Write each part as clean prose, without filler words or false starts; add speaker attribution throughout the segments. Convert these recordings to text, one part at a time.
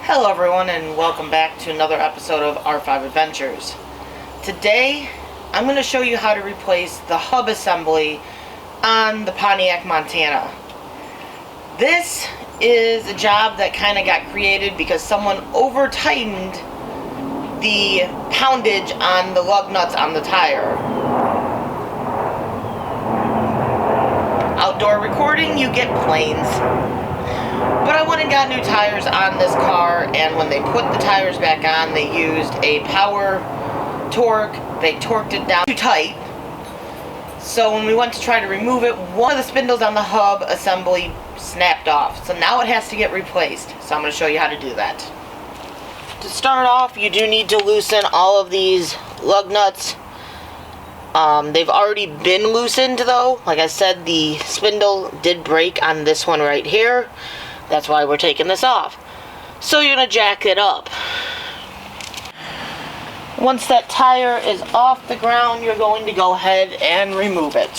Speaker 1: Hello everyone, and welcome back to another episode of R5 Adventures. Today I'm going to show you how to replace the hub assembly on the Pontiac Montana. This is a job that kind of got created because someone over tightened the poundage on the lug nuts on the tire. Outdoor recording, you get planes. But I went and got new tires on this car, and when they put the tires back on, they used a power torque. They torqued it down too tight. So when we went to try to remove it, one of the spindles on the hub assembly snapped off. So now it has to get replaced. So I'm going to show you how to do that. To start off, you do need to loosen all of these lug nuts. They've already been loosened though. Like I said, the spindle did break on this one right here. That's why we're taking this off. So you're going to jack it up. Once that tire is off the ground, you're going to go ahead and remove it.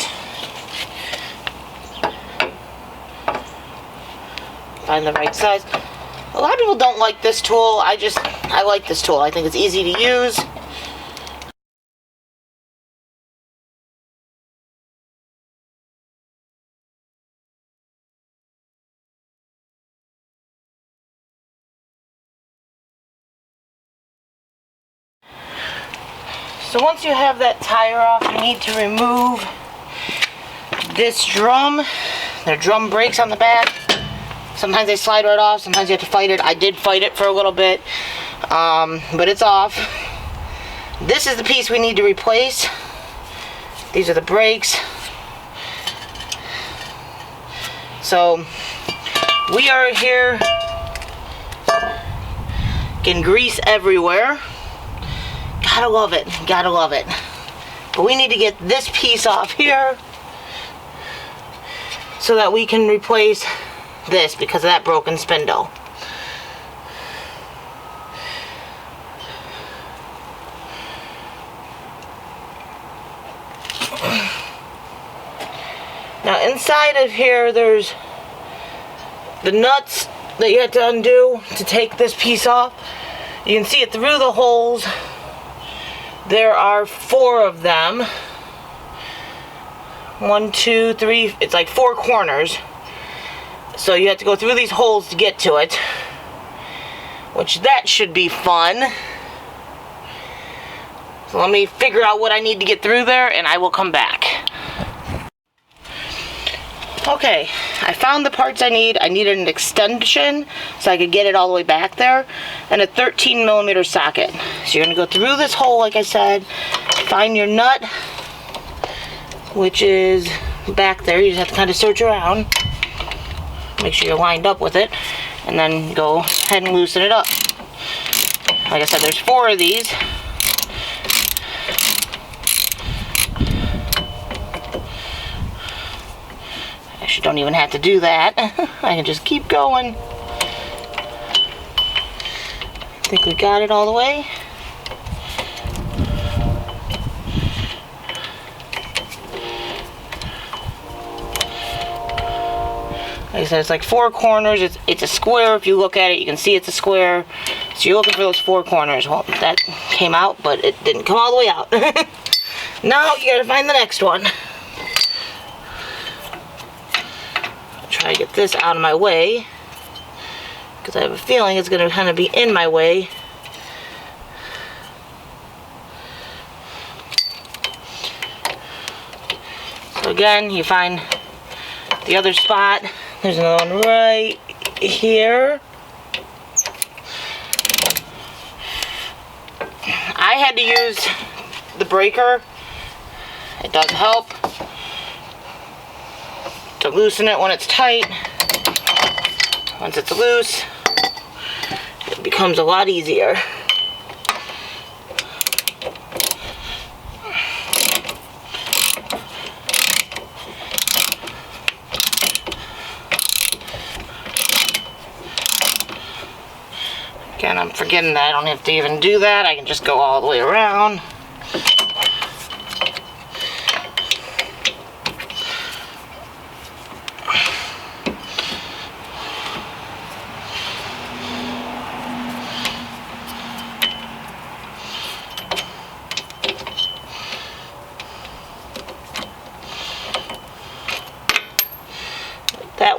Speaker 1: Find the right size. A lot of people don't like this tool. I like this tool. I think it's easy to use. So once you have that tire off, you need to remove this drum. There are drum brakes on the back. Sometimes they slide right off, sometimes you have to fight it. I did fight it for a little bit, but it's off. This is the piece we need to replace. These are the brakes. So we are here getting grease everywhere. Gotta love it, gotta love it. But we need to get this piece off here so that we can replace this because of that broken spindle. Now inside of here there's the nuts that you have to undo to take this piece off. You can see it through the holes. There are 4 of them. 1, 2, 3, it's like 4 corners. So you have to go through these holes to get to it. Which that should be fun. So let me figure out what I need to get through there and I will come back. Okay, I found the parts I need. I needed an extension so I could get it all the way back there, and a 13mm socket. So you're going to go through this hole, like I said, find your nut, which is back there. You just have to kind of search around, make sure you're lined up with it, and then go ahead and loosen it up. Like I said, there's 4 of these. You don't even have to do that. I can just keep going. I think we got it all the way. Like I said, it's like 4 corners. It's a square. If you look at it, you can see it's a square. So you're looking for those 4 corners. Well, that came out, but it didn't come all the way out. Now you gotta find the next one. Try to get this out of my way because I have a feeling it's going to kind of be in my way. So again, you find the other spot. There's another one right here. I had to use the breaker. It does help to loosen it when it's tight. Once it's loose, it becomes a lot easier. Again, I'm forgetting that I don't have to even do that. I can just go all the way around.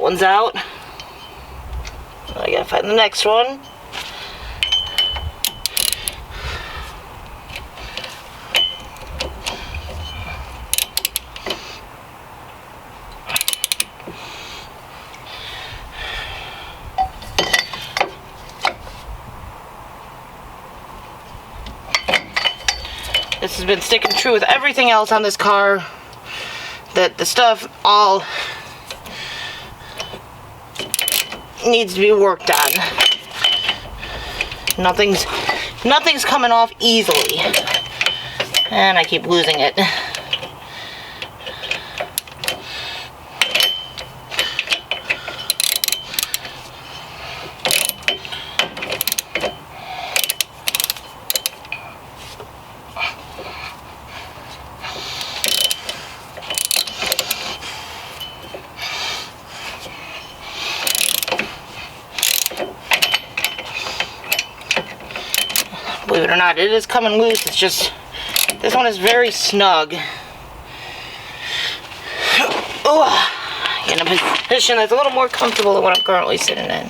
Speaker 1: one's out. I gotta find the next one. This has been sticking true with everything else on this car, that the stuff all needs to be worked on. Nothing's coming off easily, and I keep losing it. Believe it or not, it is coming loose. It's just, this one is very snug. Oh, in a position that's a little more comfortable than what I'm currently sitting in.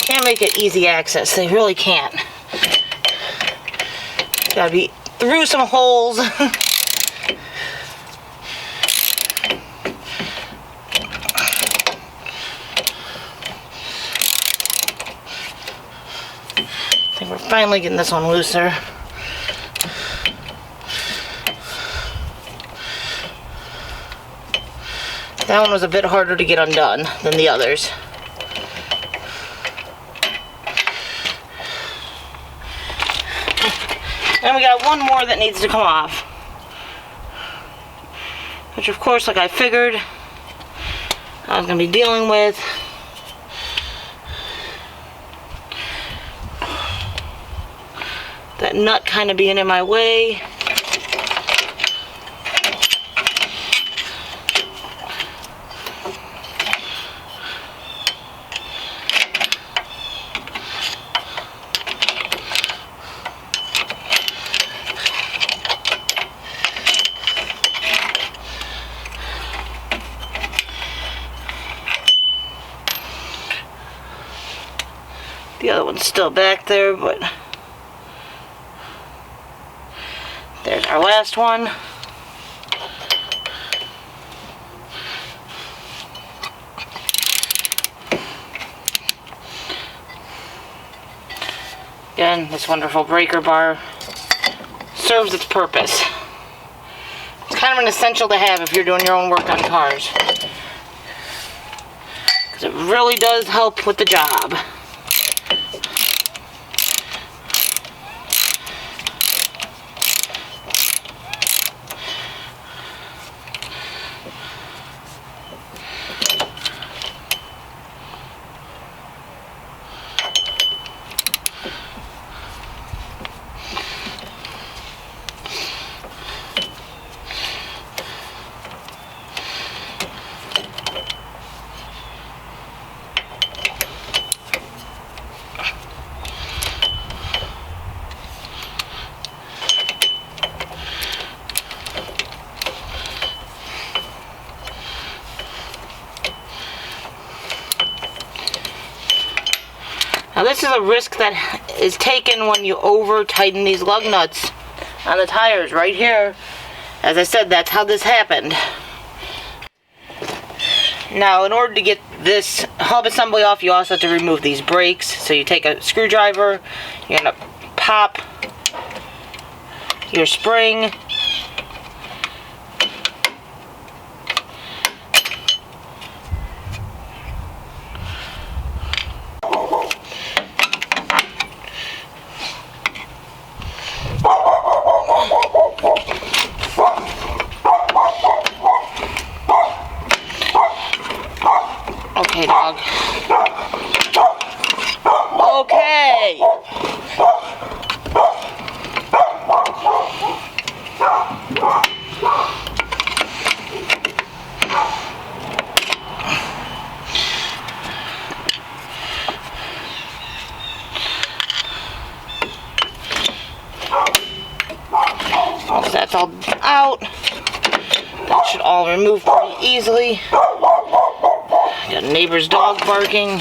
Speaker 1: Can't make it easy access. They really can't. Gotta be through some holes. I think we're finally getting this one looser. That one was a bit harder to get undone than the others. And we got one more that needs to come off. Which, of course, like I figured, I was going to be dealing with. That nut kind of being in my way. The other one's still back there, but there's our last one. Again, this wonderful breaker bar serves its purpose. It's kind of an essential to have if you're doing your own work on cars, because it really does help with the job. Now this is a risk that is taken when you over tighten these lug nuts on the tires right here. As I said, that's how this happened. Now in order to get this hub assembly off, you also have to remove these brakes. So you take a screwdriver, you're going to pop your spring. Okay, dog. Okay. Once that's all out, that should all remove pretty easily. Got a neighbor's dog barking.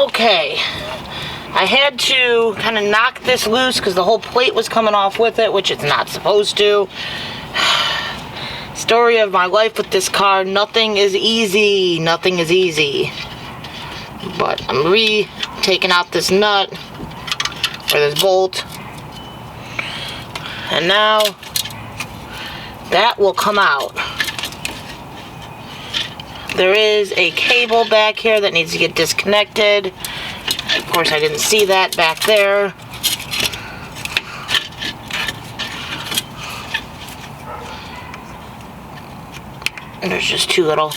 Speaker 1: Okay, I had to kind of knock this loose because the whole plate was coming off with it, which it's not supposed to. Story of my life with this car, nothing is easy, nothing is easy. But I'm taking out this nut, or this bolt, and now that will come out. There is a cable back here that needs to get disconnected. Of course, I didn't see that back there. And there's just two little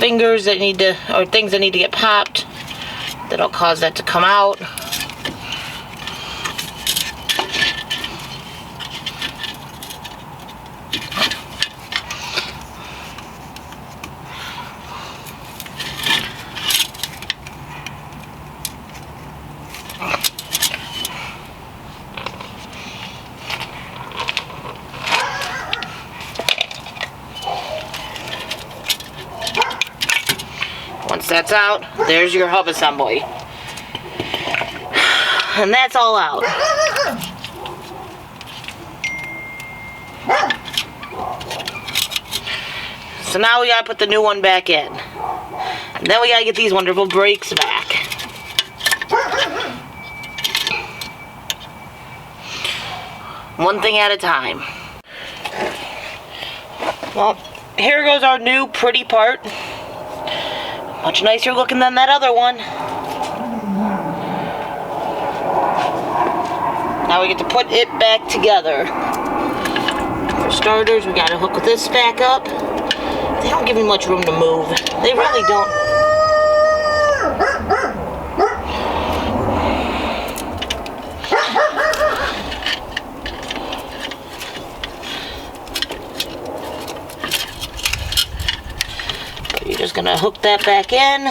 Speaker 1: fingers that need to, or things that need to get popped. That'll cause that to come out. Once that's out, there's your hub assembly. And that's all out. So now we gotta put the new one back in. And then we gotta get these wonderful brakes back. One thing at a time. Well, here goes our new pretty part. Much nicer looking than that other one. Now we get to put it back together. For starters, we gotta hook this back up. They don't give me much room to move. They really don't. You're just gonna hook that back in.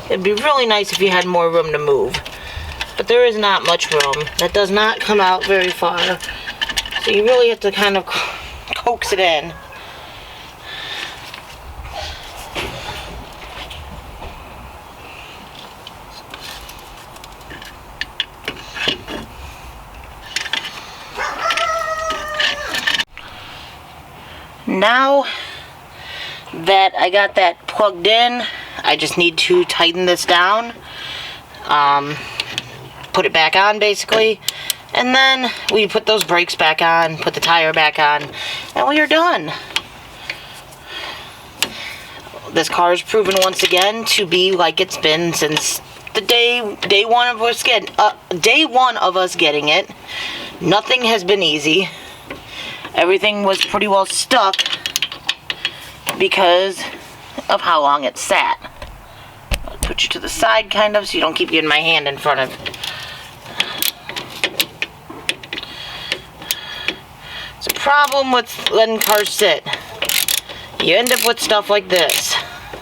Speaker 1: It'd be really nice if you had more room to move, but there is not much room. That does not come out very far, so you really have to kind of coax it in. Now that I got that plugged in, I just need to tighten this down, put it back on basically, and then we put those brakes back on, put the tire back on, and we are done. This car is proven once again to be like it's been since the day one of us getting it. Nothing has been easy. Everything was pretty well stuck because of how long it sat. I'll put you to the side kind of so you don't keep getting my hand in front of it. It's a problem with letting cars sit. You end up with stuff like this.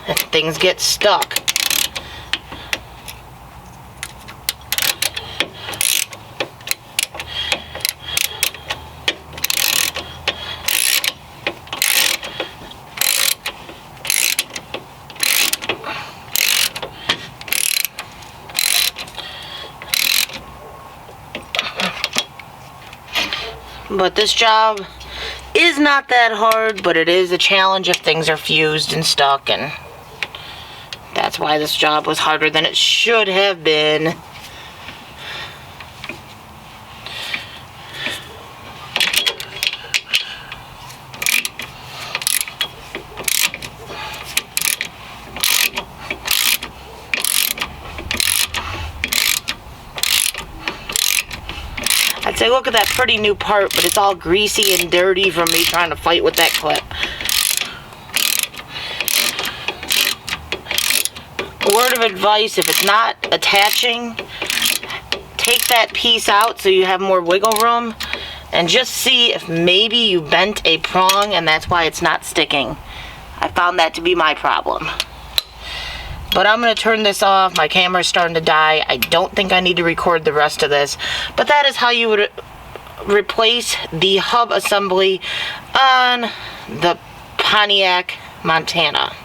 Speaker 1: And things get stuck. But this job is not that hard, but it is a challenge if things are fused and stuck, and that's why this job was harder than it should have been. I'd say look at that pretty new part, but it's all greasy and dirty from me trying to fight with that clip. Word of advice, if it's not attaching, take that piece out so you have more wiggle room, and just see if maybe you bent a prong and that's why it's not sticking. I found that to be my problem. But I'm going to turn this off. My camera's starting to die. I don't think I need to record the rest of this. But that is how you would replace the hub assembly on the Pontiac Montana.